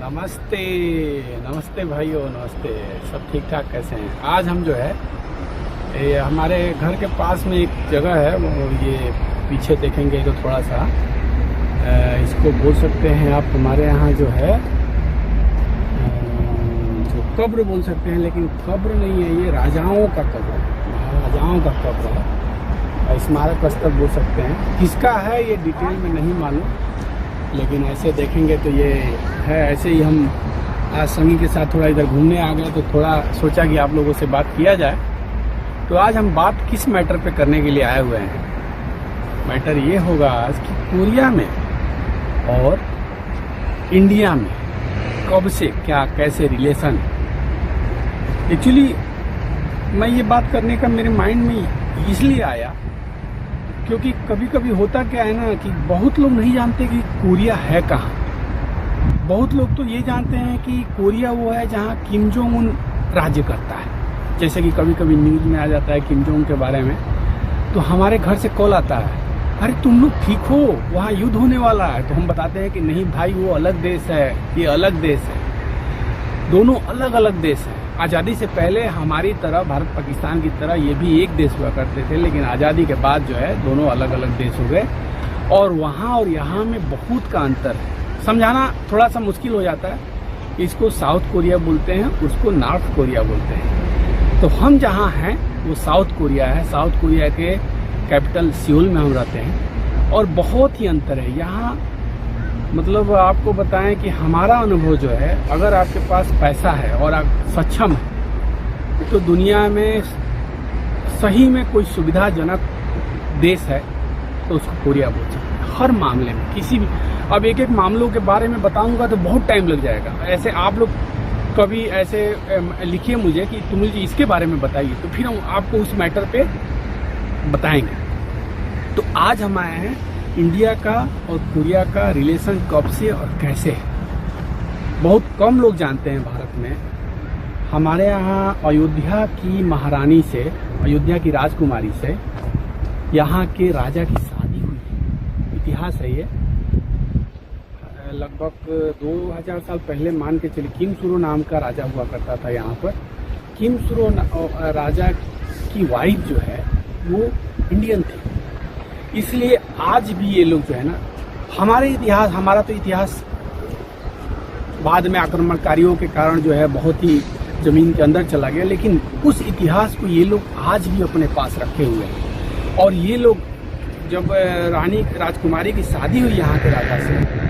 नमस्ते नमस्ते भाइयों, नमस्ते। सब ठीक ठाक कैसे हैं? आज हम जो है ये हमारे घर के पास में एक जगह है, वो ये पीछे देखेंगे तो थोड़ा सा इसको बोल सकते हैं आप, हमारे यहाँ जो है जो कब्र बोल सकते हैं, लेकिन कब्र नहीं है, ये राजाओं का कब्र है, राजाओं का कब्र है, स्मारक स्थल बोल सकते हैं। किसका है ये डिटेल में नहीं मालूम, लेकिन ऐसे देखेंगे तो ये है। ऐसे ही हम आज संगी के साथ थोड़ा इधर घूमने आ गए, तो थोड़ा सोचा कि आप लोगों से बात किया जाए। तो आज हम बात किस मैटर पे करने के लिए आए हुए हैं? मैटर ये होगा आज कि कोरिया में और इंडिया में कब से क्या कैसे रिलेशन। एक्चुअली मैं ये बात करने का मेरे माइंड में इसलिए आया क्योंकि कभी कभी होता क्या है ना कि बहुत लोग नहीं जानते कि कोरिया है कहाँ। बहुत लोग तो ये जानते हैं कि कोरिया वो है जहाँ किम जोंग उन राज्य करता है। जैसे कि कभी कभी न्यूज़ में आ जाता है किम जोंग के बारे में, तो हमारे घर से कॉल आता है, अरे तुम लोग ठीक हो, वहाँ युद्ध होने वाला है। तो हम बताते हैं कि नहीं भाई, वो अलग देश है, ये अलग देश है, दोनों अलग अलग देश हैं। आज़ादी से पहले हमारी तरह, भारत पाकिस्तान की तरह ये भी एक देश हुआ करते थे, लेकिन आज़ादी के बाद जो है दोनों अलग अलग देश हो गए। और वहाँ और यहाँ में बहुत का अंतर है, समझाना थोड़ा सा मुश्किल हो जाता है। इसको साउथ कोरिया बोलते हैं, उसको नॉर्थ कोरिया बोलते हैं। तो हम जहाँ हैं वो साउथ कोरिया है। साउथ कोरिया के कैपिटल सियोल में हम रहते हैं, और बहुत ही अंतर है यहाँ। मतलब आपको बताएं कि हमारा अनुभव जो है, अगर आपके पास पैसा है और आप सक्षम है, तो दुनिया में सही में कोई सुविधाजनक देश है तो उसको कोरिया बोल सकते हैं। हर मामले में, किसी भी, अब एक एक मामलों के बारे में बताऊंगा तो बहुत टाइम लग जाएगा। ऐसे आप लोग कभी ऐसे लिखिए मुझे कि तुम मुझे इसके बारे में बताइए, तो फिर हम आपको उस मैटर पे बताएंगे। तो आज हम आए हैं इंडिया का और कोरिया का रिलेशन कब से और कैसे है। बहुत कम लोग जानते हैं भारत में। हमारे यहाँ अयोध्या की महारानी से, अयोध्या की राजकुमारी से यहाँ के राजा की शादी हुई है। इतिहास है ये, लगभग 2000 साल पहले मान के चलिए। किम सुरो नाम का राजा हुआ करता था यहाँ पर। किम सुरो राजा की वाइफ जो है वो इंडियन थी, इसलिए आज भी ये लोग जो है ना, हमारे इतिहास, हमारा तो इतिहास बाद में आक्रमणकारियों के कारण जो है बहुत ही जमीन के अंदर चला गया, लेकिन उस इतिहास को ये लोग आज भी अपने पास रखे हुए हैं। और ये लोग जब रानी राजकुमारी की शादी हुई यहाँ के राजा से,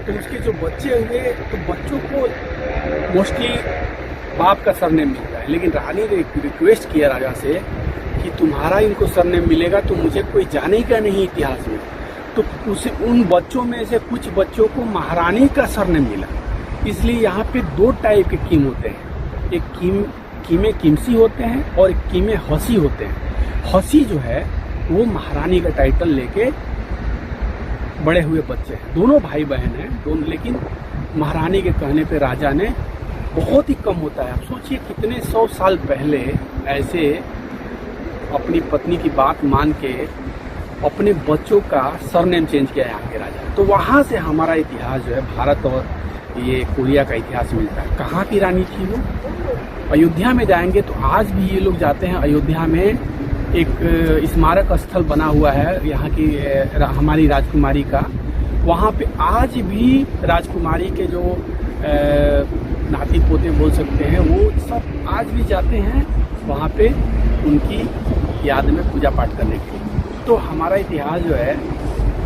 तो उसके जो बच्चे हुए, तो बच्चों को मोस्टली बाप का सरनेम मिलता है, लेकिन रानी ने रिक्वेस्ट किया राजा से कि तुम्हारा इनको सरनेम मिलेगा तो मुझे कोई जाने का नहीं इतिहास में। तो उसे, उन बच्चों में से कुछ बच्चों को महारानी का सरनेम मिला। इसलिए यहाँ पे दो टाइप के किम होते हैं, एक कीमे किमसी होते हैं और एक कीमे हसी होते हैं। हसी जो है वो महारानी का टाइटल लेके बड़े हुए बच्चे हैं, दोनों भाई बहन हैं दोनों, लेकिन महारानी के कहने पे राजा ने, बहुत ही कम होता है। आप सोचिए कितने 100 साल पहले ऐसे अपनी पत्नी की बात मान के अपने बच्चों का सरनेम चेंज किया यहाँ के राजा। तो वहाँ से हमारा इतिहास जो है, भारत और ये कोरिया का इतिहास मिलता है। कहाँ की रानी थी वो? अयोध्या में जाएंगे तो आज भी ये लोग जाते हैं। अयोध्या में एक स्मारक स्थल बना हुआ है यहाँ की हमारी राजकुमारी का। वहाँ पे आज भी राजकुमारी के जो नाती पोते बोल सकते हैं, वो सब आज भी जाते हैं वहाँ पे उनकी याद में पूजा पाठ करने के लिए। तो हमारा इतिहास जो है,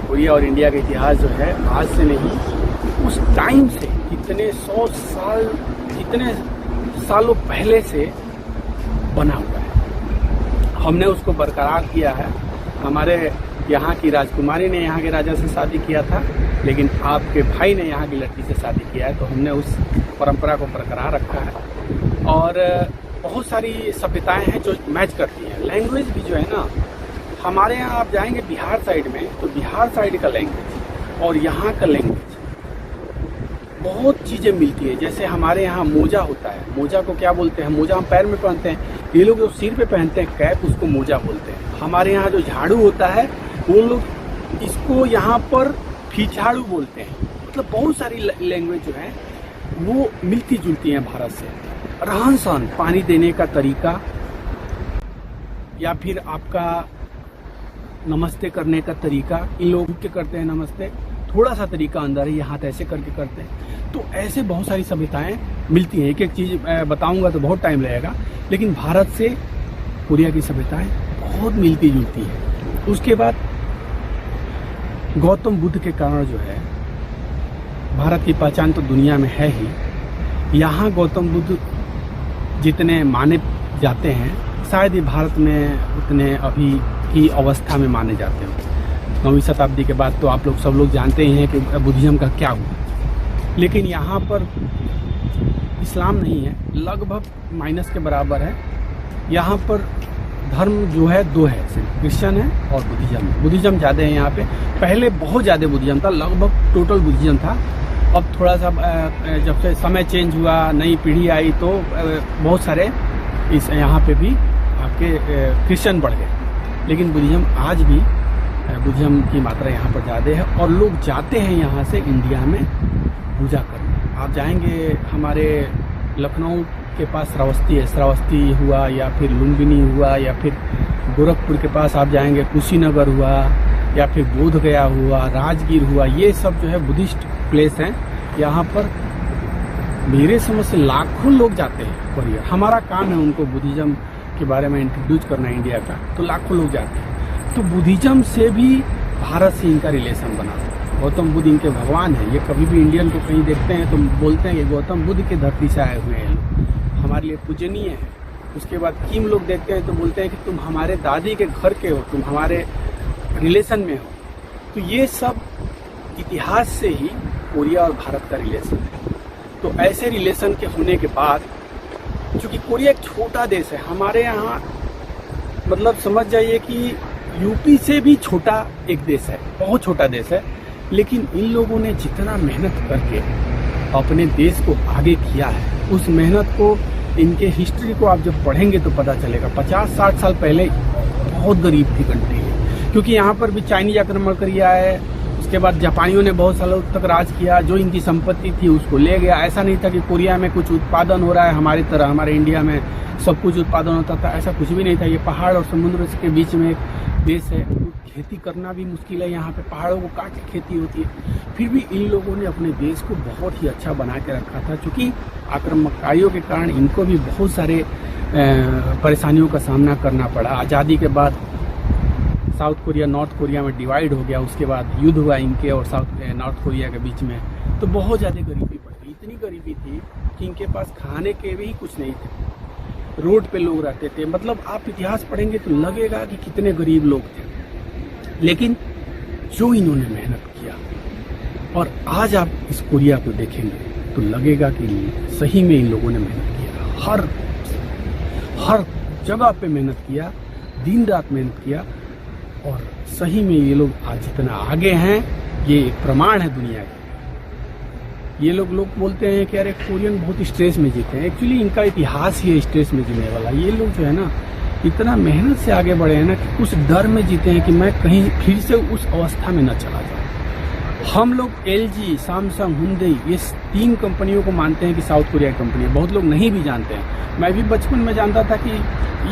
कोरिया और इंडिया का इतिहास जो है, आज से नहीं, उस टाइम से कितने 100 साल, कितने सालों पहले से बना हुआ है। हमने उसको बरकरार किया है। हमारे यहाँ की राजकुमारी ने यहाँ के राजा से शादी किया था, लेकिन आपके भाई ने यहाँ की लड़की से शादी किया है, तो हमने उस परंपरा को बरकरार रखा है। और बहुत सारी सभ्यताएं हैं जो मैच करती हैं। लैंग्वेज भी जो है ना, हमारे यहाँ आप जाएंगे बिहार साइड में, तो बिहार साइड का लैंग्वेज और यहाँ का लैंग्वेज बहुत चीज़ें मिलती है। जैसे हमारे यहाँ मोजा होता है, मोजा को क्या बोलते हैं? मोजा हम पैर में पहनते हैं, ये लोग जो सिर पे पहनते हैं कैप, उसको मोजा बोलते हैं। हमारे यहाँ जो झाड़ू होता है, वो लोग इसको यहाँ पर फिछाड़ू बोलते हैं। मतलब बहुत सारी लैंग्वेज जो है वो मिलती जुलती हैं भारत से। रहन सहन, पानी देने का तरीका, या फिर आपका नमस्ते करने का तरीका, इन लोग के करते हैं नमस्ते, थोड़ा सा तरीका अंदर है, ये हाथ ऐसे करके करते हैं। तो ऐसे बहुत सारी सभ्यताएं मिलती हैं। एक एक चीज़ बताऊंगा तो बहुत टाइम लगेगा, लेकिन भारत से कोरिया की सभ्यताएं बहुत मिलती जुलती हैं। उसके बाद गौतम बुद्ध के कारण जो है भारत की पहचान तो दुनिया में है ही। यहाँ गौतम बुद्ध जितने माने जाते हैं, शायद ही भारत में उतने अभी की अवस्था में माने जाते हैं। 9वीं शताब्दी के बाद तो आप लोग सब लोग जानते ही हैं कि बुद्धिज्म का क्या हुआ। लेकिन यहाँ पर इस्लाम नहीं है, लगभग माइनस के बराबर है। यहाँ पर धर्म जो है दो है, सिर्फ क्रिश्चियन है और बुद्धिज्म। बुद्धिज्म ज़्यादा है यहाँ पे। पहले बहुत ज़्यादा बुद्धिज्म था, लगभग टोटल बुद्धिज्म था। अब थोड़ा सा जब से समय चेंज हुआ, नई पीढ़ी आई, तो बहुत सारे इस यहाँ पे भी आपके क्रिश्चियन बढ़ गए। लेकिन बुद्धिज्म आज भी, बुद्धिज्म की मात्रा यहाँ पर ज़्यादा है और लोग जाते हैं यहाँ से इंडिया में पूजा करने। आप जाएंगे हमारे लखनऊ के पास श्रावस्ती है, श्रावस्ती हुआ, या फिर लुम्बिनी हुआ, या फिर गोरखपुर के पास आप जाएंगे कुशीनगर हुआ, या फिर बोध गया हुआ, राजगीर हुआ। ये सब जो है बुद्धिस्ट प्लेस हैं। यहाँ पर मेरे समझ से लाखों लोग जाते हैं कोरिया। हमारा काम है उनको बुद्धिज्म के बारे में इंट्रोड्यूस करना इंडिया का, तो लाखों लोग जाते हैं। तो बुद्धिज्म से भी भारत से इनका रिलेशन बना। गौतम बुद्ध इनके भगवान है। ये कभी भी इंडियन को कहीं देखते हैं तो बोलते हैं कि गौतम बुद्ध की धरती से आए हुए हैं लोग, हमारे लिए पूजनीय है। उसके बाद किम लोग देखते हैं तो बोलते हैं कि तुम हमारे दादी के घर के हो, तुम हमारे रिलेशन में हो। तो ये सब इतिहास से ही कोरिया और भारत का रिलेशन है। तो ऐसे रिलेशन के होने के बाद, चूंकि कोरिया एक छोटा देश है, हमारे यहाँ मतलब समझ जाइए कि यूपी से भी छोटा एक देश है, बहुत छोटा देश है। लेकिन इन लोगों ने जितना मेहनत करके अपने देश को आगे किया है, उस मेहनत को, इनके हिस्ट्री को आप जब पढ़ेंगे तो पता चलेगा। 50-60 साल पहले बहुत गरीब थी कंट्री है, क्योंकि यहाँ पर भी चाइनीज आक्रमण किया है। उसके बाद जापानियों ने बहुत सालों तक राज किया, जो इनकी संपत्ति थी उसको ले गया। ऐसा नहीं था कि कोरिया में कुछ उत्पादन हो रहा है हमारी तरह, हमारे इंडिया में सब कुछ उत्पादन होता था, ऐसा कुछ भी नहीं था। ये पहाड़ और समुद्र के बीच में एक देश है, खेती करना भी मुश्किल है। यहाँ पे पहाड़ों को काट के खेती होती है। फिर भी इन लोगों ने अपने देश को बहुत ही अच्छा बना के रखा था। चूँकि आक्रमणकारियों के कारण इनको भी बहुत सारे परेशानियों का सामना करना पड़ा। आज़ादी के बाद साउथ कोरिया नॉर्थ कोरिया में डिवाइड हो गया। उसके बाद युद्ध हुआ इनके और नॉर्थ कोरिया के बीच में, तो बहुत ज़्यादा गरीबी पड़ गई। इतनी गरीबी थी कि इनके पास खाने के भी कुछ नहीं थे, रोड पे लोग रहते थे। मतलब आप इतिहास पढ़ेंगे तो लगेगा कि कितने गरीब लोग थे। लेकिन जो इन्होंने मेहनत किया, और आज आप इस कोरिया को देखेंगे तो लगेगा कि सही में इन लोगों ने मेहनत किया। हर जगह पे मेहनत किया, दिन रात मेहनत किया, और सही में ये लोग आज जितना आगे हैं, ये एक प्रमाण है दुनिया का। ये लोग बोलते हैं कि अरे कोरियन बहुत स्ट्रेस में जीते हैं। एक्चुअली इनका इतिहास ही है स्ट्रेस में जीने वाला। ये लोग जो है ना, इतना मेहनत से आगे बढ़े हैं ना कि उस डर में जीते हैं कि मैं कहीं फिर से उस अवस्था में न चला जाऊं। हम लोग LG, सैमसंग, हुंडई, ये 3 कंपनियों को मानते हैं कि साउथ कोरिया की कंपनी है। बहुत लोग नहीं भी जानते हैं। मैं भी बचपन में जानता था कि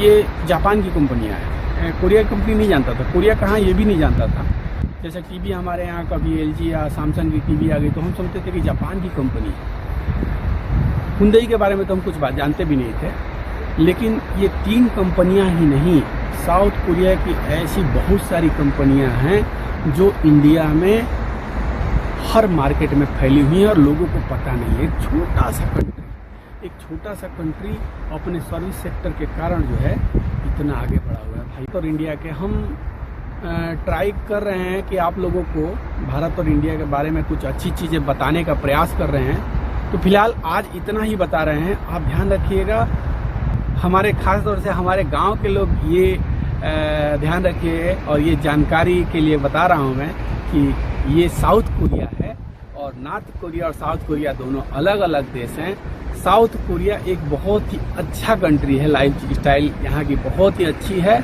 ये जापान की कंपनियां हैं, कोरिया की कंपनी नहीं जानता था। कोरिया कहाँ ये भी नहीं जानता था। जैसे टीवी हमारे यहाँ कभी LG या सैमसंग की टीवी आ गई तो हम समझते थे कि जापान की कंपनी है। हुंडई के बारे में तो हम कुछ बात जानते भी नहीं थे। लेकिन ये 3 कंपनियां ही नहीं, साउथ कोरिया की ऐसी बहुत सारी कंपनियां हैं जो इंडिया में हर मार्केट में फैली हुई हैं और लोगों को पता नहीं है। एक छोटा सा कंट्री अपने सर्विस सेक्टर के कारण जो है इतना आगे बढ़ा हुआ है भाई। और इंडिया के हम ट्राई कर रहे हैं कि आप लोगों को भारत और इंडिया के बारे में कुछ अच्छी चीज़ें बताने का प्रयास कर रहे हैं। तो फिलहाल आज इतना ही बता रहे हैं। आप ध्यान रखिएगा, हमारे खास तौर से हमारे गांव के लोग ये ध्यान रखिए, और ये जानकारी के लिए बता रहा हूं मैं कि ये साउथ कोरिया है और नॉर्थ कोरिया और साउथ कोरिया दोनों अलग अलग देश हैं। साउथ कोरिया एक बहुत ही अच्छा कंट्री है, लाइफ स्टाइल यहाँ की बहुत ही अच्छी है।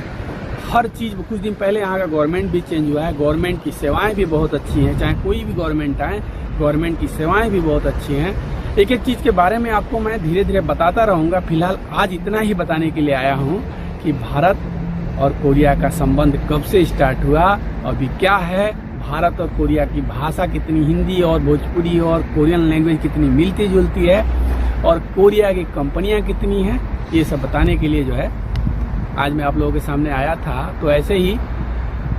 हर चीज़, कुछ दिन पहले यहाँ का गवर्नमेंट भी चेंज हुआ है, गवर्नमेंट की सेवाएं भी बहुत अच्छी हैं। चाहे कोई भी गवर्नमेंट आए, गवर्नमेंट की सेवाएं भी बहुत अच्छी हैं। एक एक चीज के बारे में आपको मैं धीरे धीरे बताता रहूंगा। फिलहाल आज इतना ही बताने के लिए आया हूं कि भारत और कोरिया का संबंध कब से स्टार्ट हुआ, अभी क्या है, भारत और कोरिया की भाषा कितनी, हिंदी और भोजपुरी और कोरियन लैंग्वेज कितनी मिलती जुलती है, और कोरिया की कंपनियां कितनी हैं, ये सब बताने के लिए जो है आज मैं आप लोगों के सामने आया था। तो ऐसे ही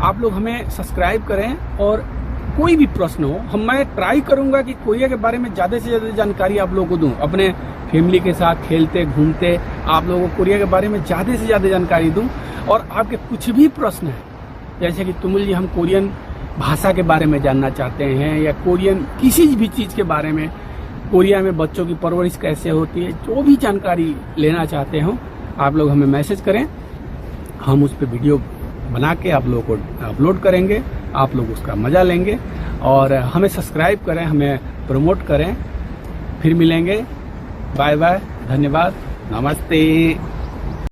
आप लोग हमें सब्सक्राइब करें, और कोई भी प्रश्न हो मैं ट्राई करूंगा कि कोरिया के बारे में ज़्यादा से ज़्यादा जानकारी आप लोगों को दूं। अपने फैमिली के साथ खेलते घूमते आप लोगों को कोरिया के बारे में ज़्यादा से ज़्यादा जानकारी दूं। और आपके कुछ भी प्रश्न है, जैसे कि तुमुल जी हम कोरियन भाषा के बारे में जानना चाहते हैं, या कोरियन किसी भी चीज़ के बारे में, कोरिया में बच्चों की परवरिश कैसे होती है, जो भी जानकारी लेना चाहते हो आप लोग हमें मैसेज करें, हम उस पर वीडियो बना के आप लोगों को अपलोड करेंगे, आप लोग उसका मजा लेंगे। और हमें सब्सक्राइब करें, हमें प्रमोट करें। फिर मिलेंगे, बाय बाय, धन्यवाद, नमस्ते।